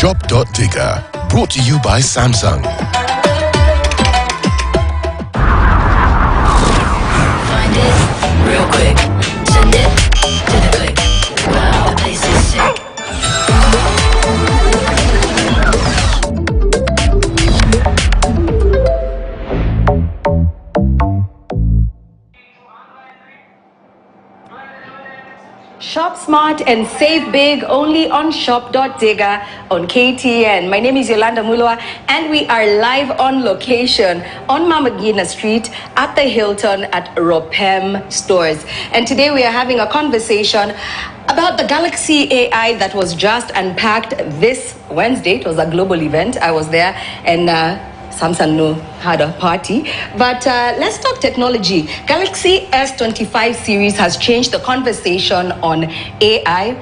Shop.Digger, brought to you by Samsung. Find it real quick. Send it to the click. Wow, the place is sick. Shop smart and save big only on Shop.Digger on KTN. My name is Yolanda Mulwa and we are live on location on Mamagina Street at the Hilton at Ropem Stores. And today we are having a conversation about the Galaxy AI that was just unpacked this Wednesday. It was a global event. I was there and Samsung had a party. But let's talk technology. Galaxy S25 series has changed the conversation on AI,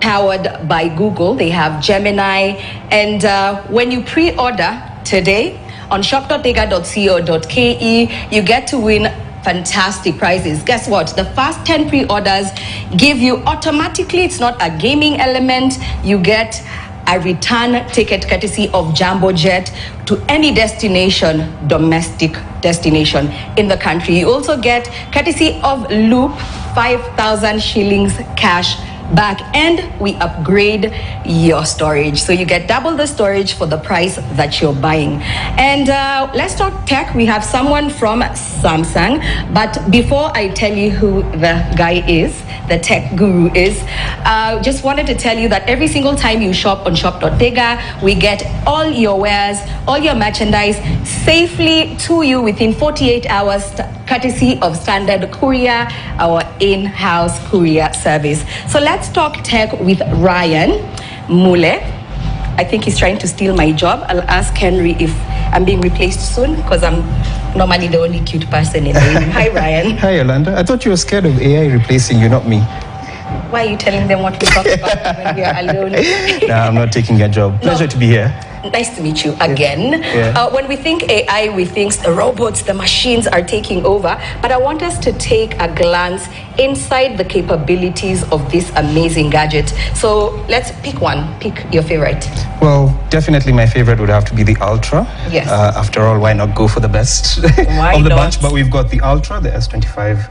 powered by Google. They have Gemini. And when you pre-order today on shop.digger.co.ke, you get to win fantastic prizes. Guess what? The first 10 pre-orders give you automatically, it's not a gaming element, you get a return ticket courtesy of Jumbo Jet to any destination, domestic destination in the country. You also get courtesy of Loop 5,000 shillings cash back, and we upgrade your storage, so you get double the storage for the price that you're buying. And let's talk tech. We have someone from Samsung, but before I tell you who the guy is, the tech guru is, just wanted to tell you that every single time you shop on Shop.Digger, we get all your wares, all your merchandise safely to you within 48 hours, courtesy of Standard Courier, our in-house courier service. So let's talk tech with Ryan Mule. I think he's trying to steal my job. I'll ask Henry if I'm being replaced soon, because I'm normally the only cute person in the room. Hi, Ryan. Hi, Yolanda. I thought you were scared of AI replacing you, not me. Why are you telling them what we talk about when we are alone? No, I'm not taking your job. Pleasure to be here. Nice to meet you again. Yeah. When we think AI, we think the robots, the machines are taking over. But I want us to take a glance inside the capabilities of this amazing gadget. So let's pick one. Pick your favorite. Well, definitely my favorite would have to be the Ultra. Yes. After all, why not go for the best Why of the not? bunch? But we've got the Ultra, the S25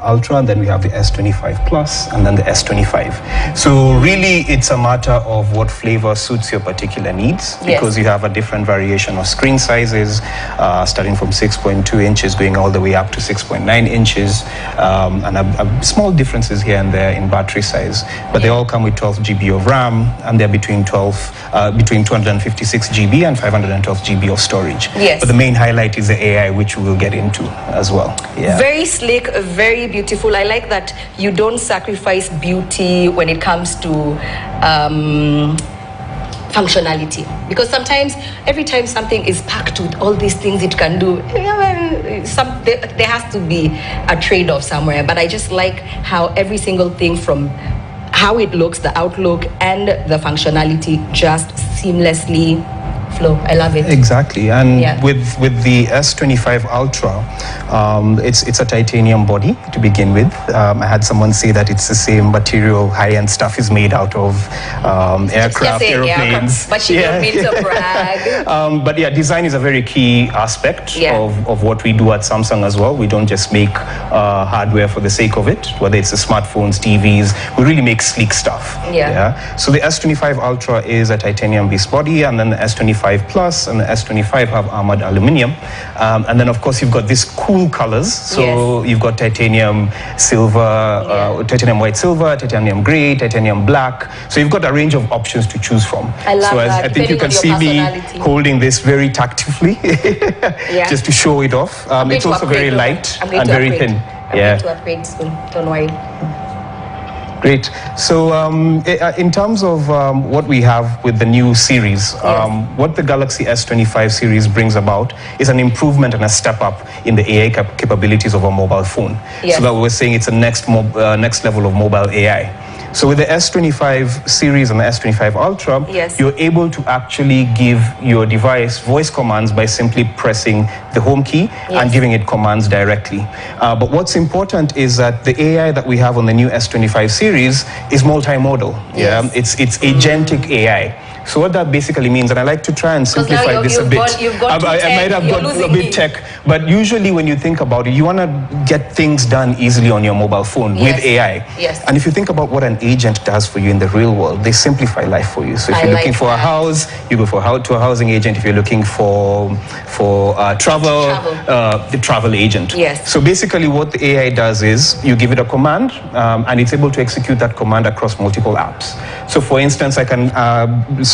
Ultra, and then we have the S25 Plus, and then the S25. So really, it's a matter of what flavor suits your particular needs, because you have a different variation of screen sizes, starting from 6.2 inches going all the way up to 6.9 inches, and small differences here and there in battery size. But they all come with 12 GB of RAM, and they're between 256 GB and 512 GB of storage. Yes. But the main highlight is the AI, which we will get into as well. Yeah. Very slick, very beautiful. I like that you don't sacrifice beauty when it comes to functionality, because sometimes every time something is packed with all these things it can do, there has to be a trade-off somewhere. But I just like how every single thing, from how it looks, the outlook and the functionality, just seamlessly flow. I love it. Exactly. And with the S25 Ultra, it's a titanium body to begin with. I had someone say that it's the same material high-end stuff is made out of aircraft, aeroplanes. But she don't mean to brag. But yeah, design is a very key aspect of what we do at Samsung as well. We don't just make hardware for the sake of it, whether it's the smartphones, TVs. We really make sleek stuff. So the S25 Ultra is a titanium-based body, and then the S25 Plus and the S25 have armored aluminum. And then, of course, you've got these cool colors. So you've got titanium silver, titanium white silver, titanium gray, titanium black. So you've got a range of options to choose from. I love that. I think you can see me holding this very tactfully, just to show it off. It's also very light and very thin. I'm going to upgrade soon. Don't worry. Great. So in terms of what we have with the new series, what the Galaxy S25 series brings about is an improvement and a step up in the AI capabilities of a mobile phone. So that we're saying it's a next level of mobile AI. So with the S25 series and the S25 Ultra, you're able to actually give your device voice commands by simply pressing the home key and giving it commands directly. But what's important is that the AI that we have on the new S25 series is multimodal. It's agentic AI. So what that basically means, and I like to try and simplify this a bit. You've got I might have got a bit tech, but usually when you think about it, you want to get things done easily on your mobile phone with AI. Yes. And if you think about what an agent does for you in the real world, they simplify life for you. So if you're looking for a house, you go to a housing agent. If you're looking for travel, the travel agent. Yes. So basically what the AI does is you give it a command and it's able to execute that command across multiple apps. So for instance, I can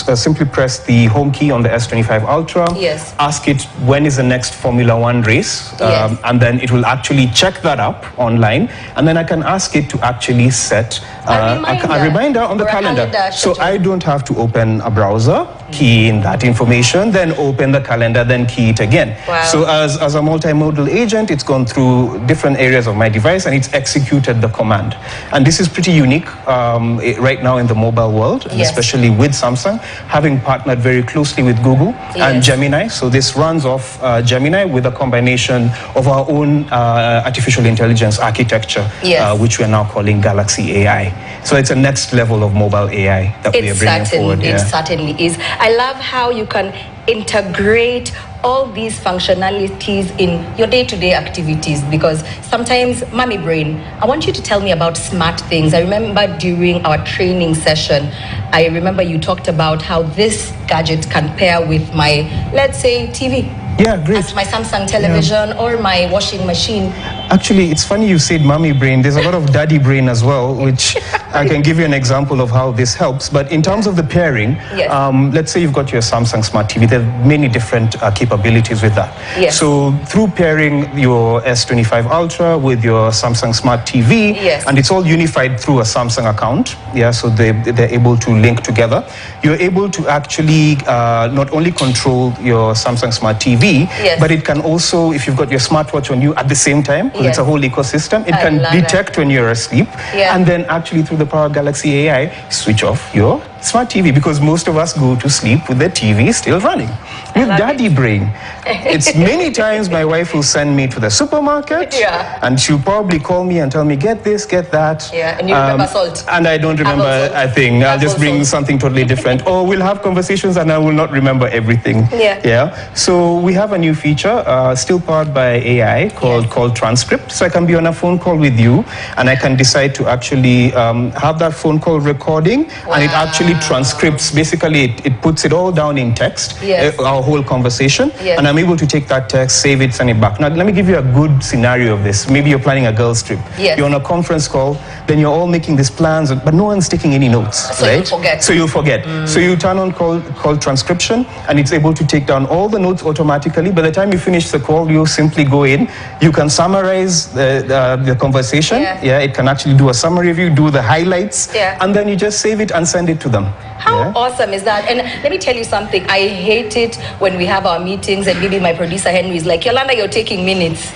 simply press the home key on the S25 Ultra, yes. ask it when is the next Formula One race, yes. and then it will actually check that up online, and then I can ask it to actually set a reminder on the calendar. So I don't have to open a browser, key in that information, then open the calendar, then key it again. Wow. So as a multimodal agent, it's gone through different areas of my device and it's executed the command. And this is pretty unique right now in the mobile world, and yes. especially with Samsung, having partnered very closely with Google and yes. Gemini. So this runs off Gemini with a combination of our own artificial intelligence architecture, yes. which we are now calling Galaxy AI. So it's a next level of mobile AI that we are bringing forward. It certainly is. I love how you can integrate all these functionalities in your day-to-day activities, because sometimes, mommy brain, I want you to tell me about smart things. I remember during our training session, I remember you talked about how this gadget can pair with my, let's say, TV. Yeah, great. As my Samsung television or my washing machine. Actually, it's funny you said mommy brain. There's a lot of daddy brain as well, which I can give you an example of how this helps. But in terms of the pairing, yes. Let's say you've got your Samsung Smart TV. There are many different capabilities with that. Yes. So through pairing your S25 Ultra with your Samsung Smart TV, yes. and it's all unified through a Samsung account, yeah, so they're able to link together. You're able to actually not only control your Samsung Smart TV, yes. but it can also, if you've got your smartwatch on you at the same time, because it's a whole ecosystem, it can detect when you're asleep, and then actually through the power of Galaxy AI, switch off your smart TV, because most of us go to sleep with the TV still running. With daddy brain, it's many times my wife will send me to the supermarket, and she'll probably call me and tell me, get this, get that. Yeah, and you remember salt. And I don't remember a thing. I'll just bring something totally different. Or we'll have conversations and I will not remember everything. Yeah. So we have a new feature, still powered by AI, called Transcript. So I can be on a phone call with you, and I can decide to actually have that phone call recording, and it actually transcripts. Basically, it puts it all down in text, our whole conversation, and I'm able to take that text, save it, send it back. Now, let me give you a good scenario of this. Maybe you're planning a girls' trip. You're on a conference call, then you're all making these plans, but no one's taking any notes, right? So you'll forget. So you turn on call transcription, and it's able to take down all the notes automatically. By the time you finish the call, you simply go in. You can summarize the conversation. It can actually do a summary review, do the highlights, and then you just save it and send it to them. How awesome is that? And let me tell you something. I hate it when we have our meetings and maybe my producer Henry is like, Yolanda, you're taking minutes.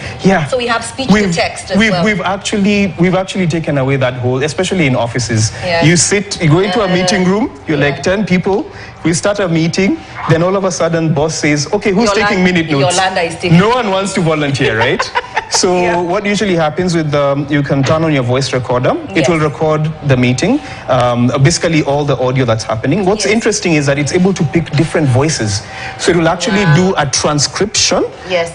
So we have speech to text as well. We've actually taken away that whole, especially in offices. You go into a meeting room, you're like 10 people, we start a meeting, then all of a sudden boss says, okay, who's taking minute notes? Yolanda is taking. No one wants to volunteer, right? So what usually happens with you can turn on your voice recorder. It will record the meeting, basically all the audio that's happening. What's interesting is that it's able to pick different voices. So it will actually do a transcription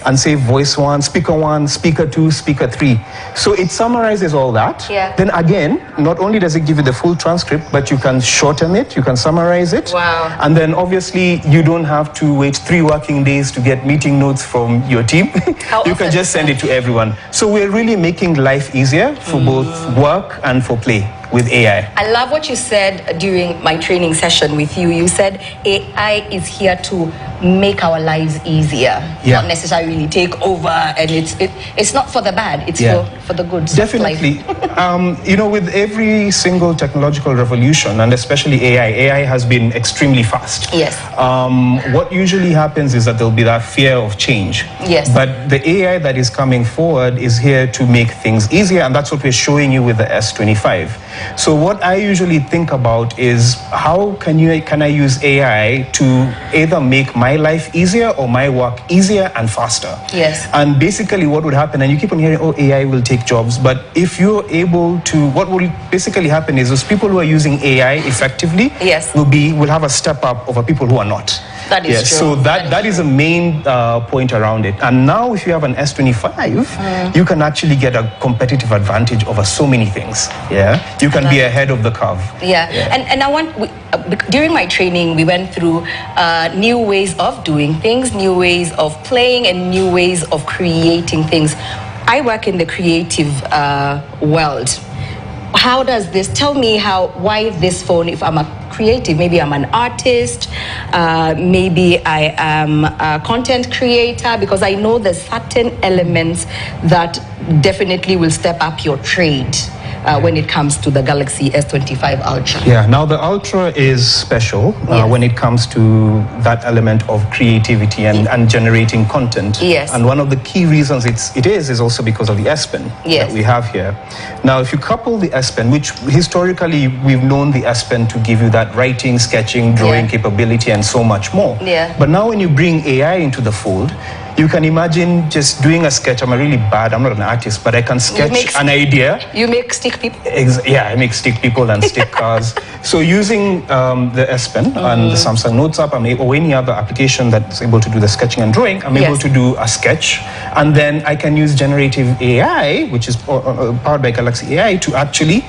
and say voice 1, speaker 2, speaker 3. So it summarizes all that. Then again, not only does it give you the full transcript, but you can shorten it, you can summarize it. And then obviously you don't have to wait 3 working days to get meeting notes from your team. You can just send it to everyone. So we're really making life easier for both work and for play with AI. I love what you said during my training session with you. You said AI is here to make our lives easier, not necessarily take over, and it's not for the bad, it's for the good. Definitely. With every single technological revolution, and especially AI has been extremely fast. What usually happens is that there'll be that fear of change. But the AI that is coming forward is here to make things easier, and that's what we're showing you with the S25. So what I usually think about is how can I use AI to either make my life easier or my work easier and faster. Yes. And basically what would happen, and you keep on hearing, oh, AI will take jobs, but if you're able to, what will basically happen is those people who are using AI effectively yes. will have a step up over people who are not. That is true. So that is a main point around it. And now if you have an S25, you can actually get a competitive advantage over so many things. Yeah, you can be ahead of the curve. Yeah. And I want, during my training, we went through new ways of doing things, new ways of playing, and new ways of creating things. I work in the creative world. How does this, tell me why this phone, if I'm a creative, maybe I'm an artist, maybe I am a content creator, because I know there's certain elements that definitely will step up your trade when it comes to the Galaxy S25 Ultra. Yeah, now the Ultra is special when it comes to that element of creativity and generating content. Yes. And one of the key reasons it is also because of the S Pen that we have here. Now, if you couple the S Pen, which historically we've known the S Pen to give you that writing, sketching, drawing capability and so much more. Yeah. But now when you bring AI into the fold, you can imagine just doing a sketch. I'm not an artist, but I can sketch an idea. You make stick people? I make stick people and stick cars. So using the S Pen and the Samsung Notes app, or any other application that's able to do the sketching and drawing, I'm able to do a sketch. And then I can use generative AI, which is powered by Galaxy AI, to actually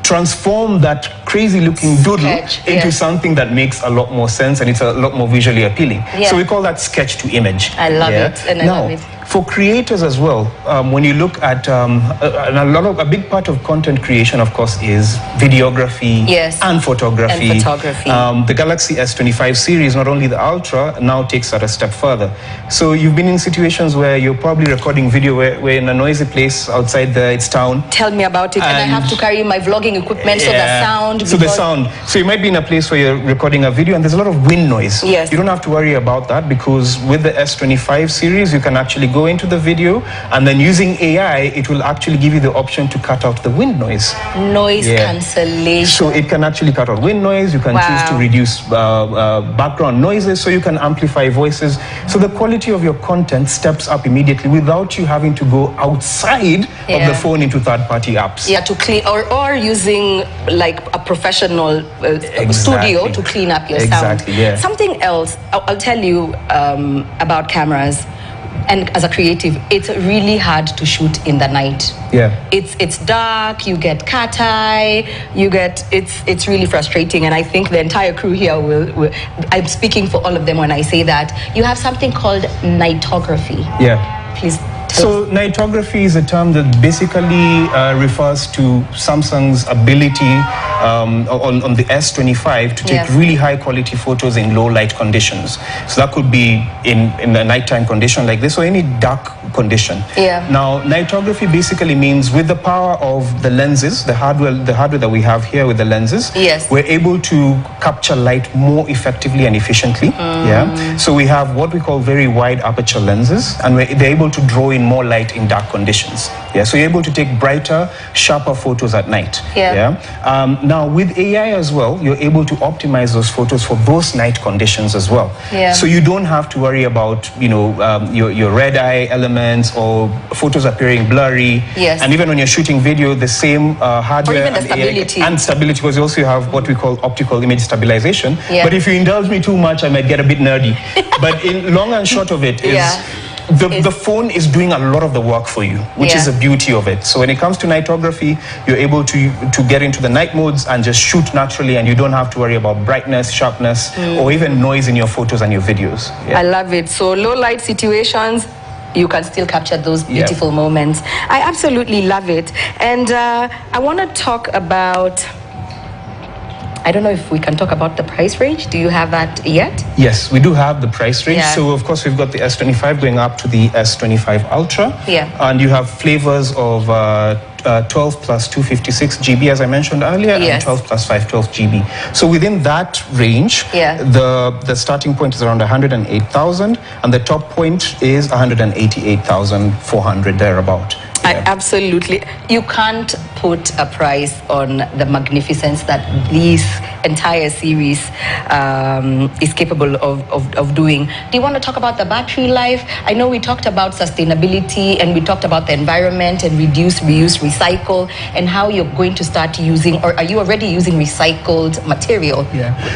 transform that crazy looking doodle into something that makes a lot more sense and it's a lot more visually appealing. So we call that sketch to image. I love it, and I love it. For creators as well, when you look at a big part of content creation, of course, is videography and photography. The Galaxy S25 series, not only the Ultra, now takes that a step further. So you've been in situations where you're probably recording video where in a noisy place outside its town. Tell me about it. And I have to carry my vlogging equipment, so the sound. So the sound. So you might be in a place where you're recording a video and there's a lot of wind noise. Yes. You don't have to worry about that, because with the S25 series, you can actually go into the video, and then using AI, it will actually give you the option to cut out the wind noise. Noise cancellation. So it can actually cut out wind noise. You can choose to reduce background noises, so you can amplify voices. So the quality of your content steps up immediately without you having to go outside of the phone into third-party apps. Yeah, to clean, or using like a professional studio to clean up your sound. Something else, I'll tell you about cameras. And as a creative, it's really hard to shoot in the night. It's dark, you get cat eye, it's really frustrating. And I think the entire crew here will I'm speaking for all of them when I say that. You have something called Nightography. Please. So Nightography is a term that basically refers to Samsung's ability on the S25 to take really high quality photos in low light conditions. So that could be in a nighttime condition like this, or any dark condition. Now, Nightography basically means with the power of the lenses, the hardware that we have here with the lenses, we're able to capture light more effectively and efficiently. So we have what we call very wide aperture lenses, and they're able to draw in more light in dark conditions. So you're able to take brighter, sharper photos at night. Now with AI as well, you're able to optimize those photos for those night conditions as well. So you don't have to worry about your red eye elements or photos appearing blurry. And even when you're shooting video, the same hardware or even the stability. And stability, because you also have what we call optical image stabilization. But if you indulge me too much, I might get a bit nerdy. But in long and short of it is the phone is doing a lot of the work for you, which is the beauty of it. So when it comes to Nightography, you're able to get into the night modes and just shoot naturally, and you don't have to worry about brightness, sharpness, or even noise in your photos and your videos. I love it. So low light situations, you can still capture those beautiful moments. I absolutely love it. And I want to talk about, I don't know if we can talk about the price range. Do you have that yet? Yes, we do have the price range. So of course we've got the S25 going up to the S25 Ultra. And you have flavors of 12 plus 256 GB, as I mentioned earlier, and 12 plus 512 GB. So within that range, the starting point is around 108,000, and the top point is 188,400 thereabout. Absolutely. You can't put a price on the magnificence that this entire series is capable of doing. Do you want to talk about the battery life? I know we talked about sustainability and we talked about the environment and reduce, reuse, recycle, and how you're going to start using, or are you already using recycled material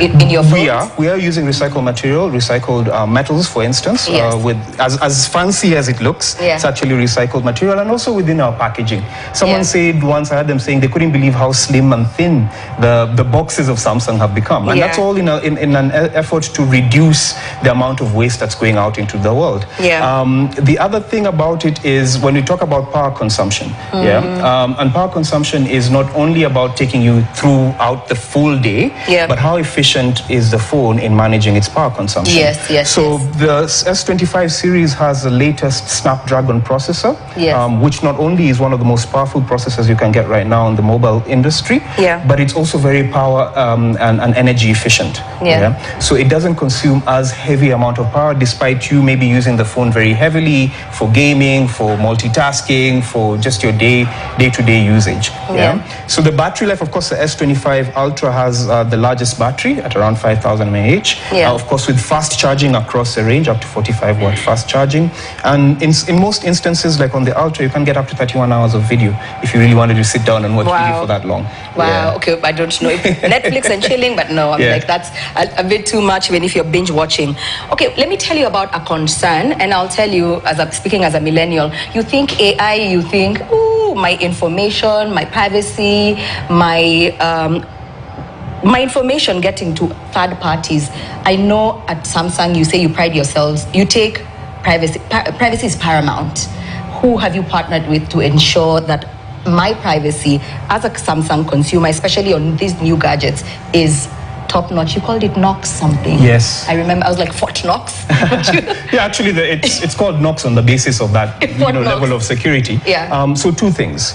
in your phones? We are using recycled material, recycled metals, for instance, with as fancy as it looks. It's actually recycled material, and also within our packaging. Someone said once, I heard them saying they couldn't believe how slim and thin the boxes of Samsung have become, and that's all in an effort to reduce the amount of waste that's going out into the world. The other thing about it is when we talk about power consumption, and power consumption is not only about taking you throughout the full day, but how efficient is the phone in managing its power consumption. So the S25 series has the latest Snapdragon processor, which not only is one of the most powerful processors you can get right now in the mobile industry, but it's also very power and energy efficient. So it doesn't consume as heavy amount of power, despite you maybe using the phone very heavily for gaming, for multitasking, for just your day-to-day usage. So the battery life, of course, the S25 Ultra has the largest battery at around 5,000 mAh. Of course, with fast charging across the range, up to 45 watt fast charging. And in most instances, like on the Ultra, you can get up to 31 hours of video if you really wanted to sit down and watch video for that long. Okay, I don't know if Netflix and chilling, but no, I'm like, that's a bit too much when if you're binge watching. Okay, let me tell you about a concern, and I'll tell you, as I'm speaking as a millennial, you think AI, you think, ooh, my information, my privacy, my information getting to third parties. I know at Samsung you say you pride yourselves, you take privacy. Privacy is paramount. Who have you partnered with to ensure that my privacy as a Samsung consumer, especially on these new gadgets, is top notch? You called it Knox something. Yes. I remember, I was like, Fort Knox. Actually, it's called Knox on the basis of that level of security. So two things.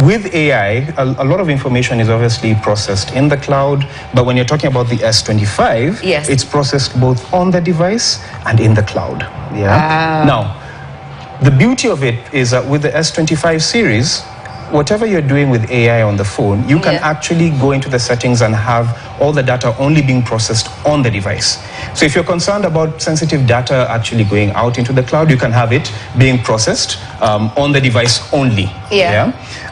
With AI, a lot of information is obviously processed in the cloud, but when you're talking about the S25, it's processed both on the device and in the cloud. Now, the beauty of it is that with the S25 series, whatever you're doing with AI on the phone, you can actually go into the settings and have all the data only being processed on the device. So if you're concerned about sensitive data actually going out into the cloud, you can have it being processed on the device only.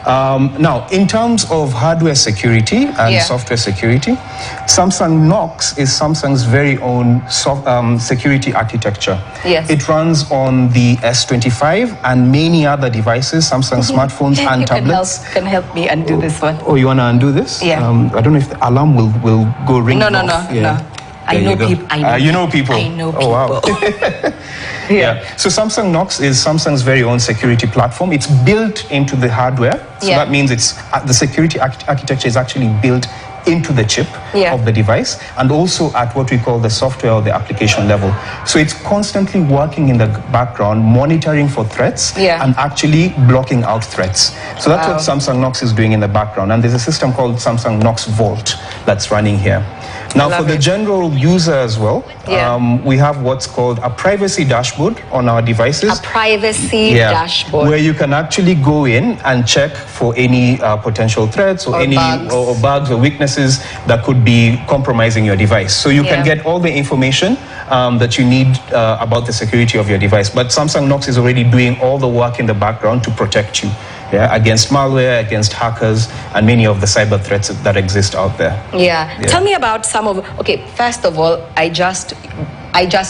Now, in terms of hardware security and software security, Samsung Knox is Samsung's very own security architecture. It runs on the S25 and many other devices, Samsung smartphones and tablets. Can help me undo this one. Oh, you want to undo this? I don't know if the alarm will go ring off. No. I know people. You know people. I know people. Oh, wow. So Samsung Knox is Samsung's very own security platform. It's built into the hardware. So that means it's the security architecture is actually built into the chip of the device, and also at what we call the software or the application level. So it's constantly working in the background, monitoring for threats and actually blocking out threats. So that's what Samsung Knox is doing in the background. And there's a system called Samsung Knox Vault that's running here. Now, for the general user as well, we have what's called a privacy dashboard on our devices. A privacy dashboard. Where you can actually go in and check for any potential threats or any bugs or weaknesses that could be compromising your device. So you can get all the information that you need about the security of your device. But Samsung Knox is already doing all the work in the background to protect you. Against malware, against hackers, and many of the cyber threats that exist out there. Tell me about some of. Okay, first of all, I just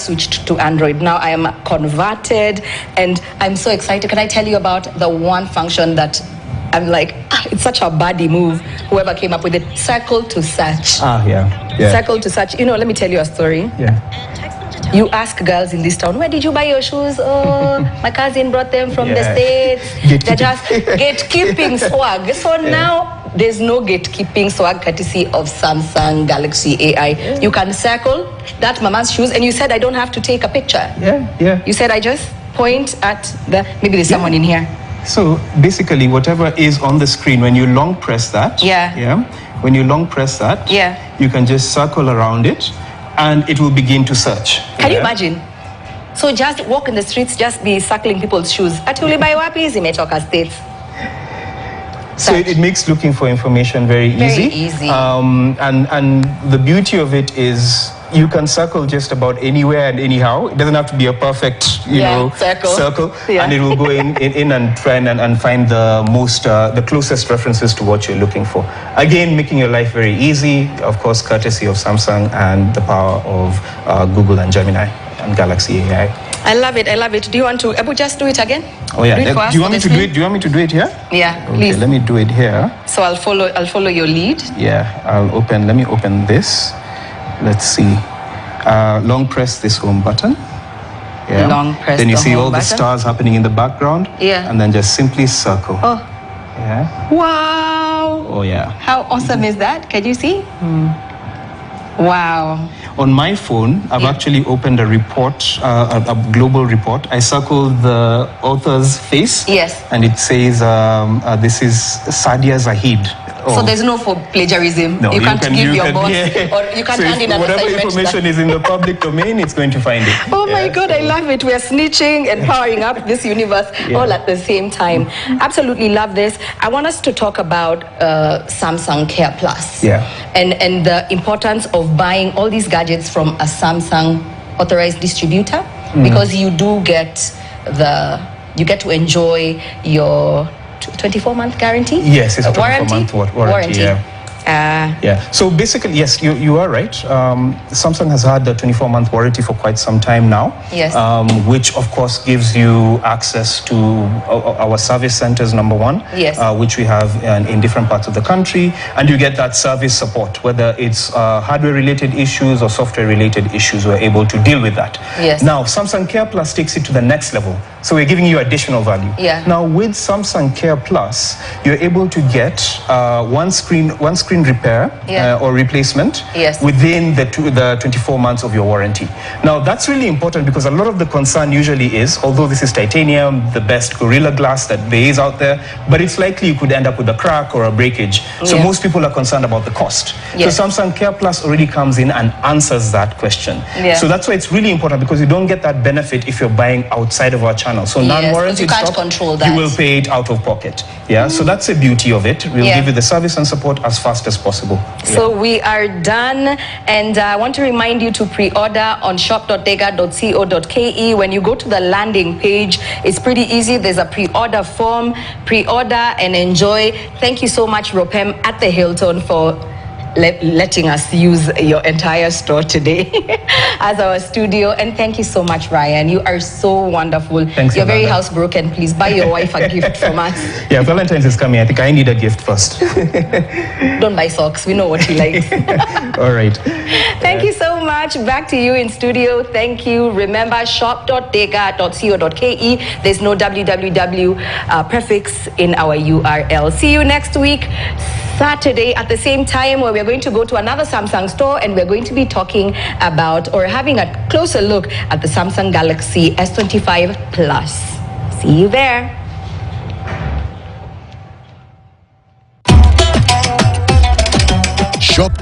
switched to Android. Now I am converted, and I'm so excited. Can I tell you about the one function that I'm like, it's such a baddie move. Whoever came up with it, circle to search. Circle to search. You know, let me tell you a story. You ask girls in this town, where did you buy your shoes? Oh, my cousin brought them from the States. They're just gatekeeping swag. So now there's no gatekeeping swag courtesy of Samsung Galaxy AI. You can circle that mama's shoes, and you said I don't have to take a picture. You said I just point at the, maybe there's someone in here. So basically whatever is on the screen, when you long press that, when you long press that, you can just circle around it, and it will begin to search. Can you imagine? So just walk in the streets, just be circling people's shoes. Atuli by wapi zimetoka states. So it makes looking for information very easy. Very easy. And the beauty of it is you can circle just about anywhere and anyhow. It doesn't have to be a perfect, circle. Yeah. And it will go in and try and find the closest references to what you're looking for. Again, making your life very easy, of course, courtesy of Samsung and the power of Google and Gemini and Galaxy AI. I love it. Do you want to, Ebu, just do it again? Oh yeah. Do it for us Do you want me to for the do it? Do you want me to do it here? Yeah, Okay, please. let me do it here. So I'll follow your lead. Yeah, let me open this. Let's see. Long press this home button. Yeah. Long press Then you the see home all the button. stars happening in the background. Yeah. And then just simply circle. Oh, Yeah. wow. Oh yeah. How awesome is that? Can you see? Wow. On my phone, I've actually opened a report, a global report. I circled the author's face. Yes. And it says, this is Sadia Zahid. So there's no for plagiarism. No, you can't give your can- boss, yeah. or you can't So hand in an whatever assignment. information is in the public domain, it's going to find it. Oh my Yeah, God, I love it. We're snitching and powering up this universe all at the same time. Absolutely love this. I want us to talk about Samsung Care Plus. Yeah. And the importance of buying all these gadgets from a Samsung authorized distributor, because you do get to enjoy your 24-month guarantee? Yes, it's a 24-month warranty. Yeah. Yeah. So basically, yes, you are right. Samsung has had the 24-month warranty for quite some time now. Yes. Which of course gives you access to our service centers, number one. Yes. Which we have in different parts of the country, and you get that service support, whether it's hardware-related issues or software-related issues. We're able to deal with that. Yes. Now, Samsung Care Plus takes it to the next level. So we're giving you additional value. Yeah. Now, with Samsung Care Plus, you're able to get one screen repair or replacement within the 24 months of your warranty. Now, that's really important because a lot of the concern usually is, although this is titanium, the best Gorilla Glass that there is out there, but it's likely you could end up with a crack or a breakage. So most people are concerned about the cost. Yes. So Samsung Care Plus already comes in and answers that question. Yeah. So that's why it's really important, because you don't get that benefit if you're buying outside of our channel. So non-warranted you can't stock, control that. you will pay it out of pocket. Yeah, so that's the beauty of it. We'll give you the service and support as fast as possible. So we are done, and I want to remind you to pre-order on shop.tega.co.ke. When you go to the landing page, it's pretty easy. There's a pre-order form. Pre-order and enjoy. Thank you so much, Ropem at the Hilton, for letting us use your entire store today as our studio. And thank you so much, Ryan. You are so wonderful. Thanks, You're very Amanda. housebroken. Please buy your wife a gift from us. Yeah, Valentine's is coming. I think I need a gift first. Don't buy socks. We know what he likes. All right. Thank you so much. Back to you in studio. Thank you. Remember, shop.tega.co.ke. There's no www prefix in our URL. See you next week, Saturday at the same time, where we're going to go to another Samsung store, and we're going to be talking about, or having a closer look at, the Samsung Galaxy S25 Plus. See you there. Shop.